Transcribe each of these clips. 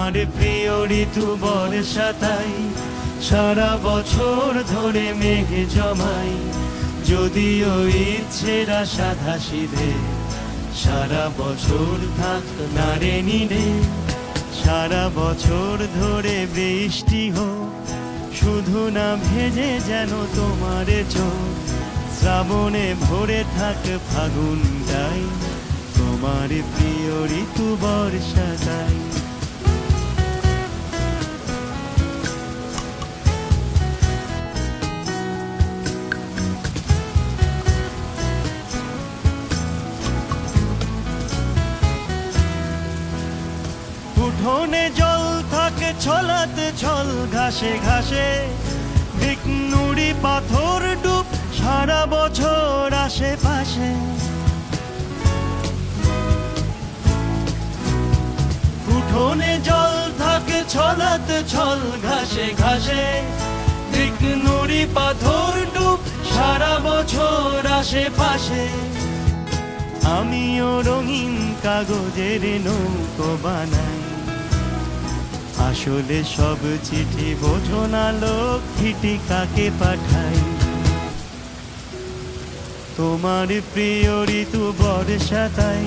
তোমার প্রিয় ঋতু বর্ষাতাই, সারা বছর ধরে মেঘ জমাই। যদিও ইচ্ছেরা সাধা সিধে, সারা বছর থাক না রে নীড়ে। সারা বছর ধরে বৃষ্টি হোক, শুধু না ভেজে যেন তোমার চোখ। শ্রাবণে ভরে থাক ফাগুনটাই, তোমার প্রিয় ঋতু বর্ষাতাই। উঠোনে জল থাকে ছলাতে ছল ঘাসে ঘাসে, নুড়ি পাথর ডুব সারা বছর আশেপাশে। উঠোনে জল থাকে ছলাতে ছল ঘাসে ঘাসে, নুড়ি পাথর ডুব সারা বছর আশেপাশে। আমিও রঙিন কাগজের নৌকো বানাই, আসলে সব চিঠি বোঝো না লক্ষ্মীটি কাকে পাঠাই। তোমার প্রিয় ঋতু বর্ষাতাই,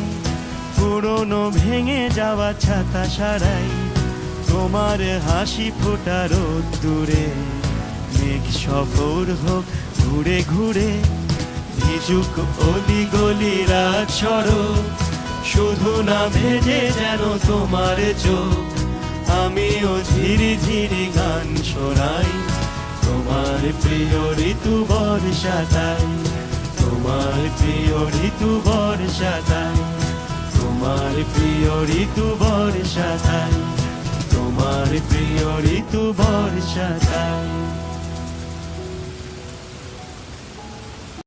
পুরনো ভেঙে যাওয়া ছাতা সারাই। তোমার হাসি ফোটা রোদ্দুরে, মেঘ সফর হোক ঘুরে ঘুরে। ভিজুক অলি গলি রাত সড়ক, শুধু না ভেজে যেন তোমার চোখ। আমিও ঝিরি ঝিরি গান শোনাই, তোমার প্রিয় ঋতু বর্ষাতাই। তোমার প্রিয় ঋতু বর্ষাতাই, তোমার প্রিয় ঋতু বর্ষাতাই, তোমার প্রিয় ঋতু বর্ষাতাই।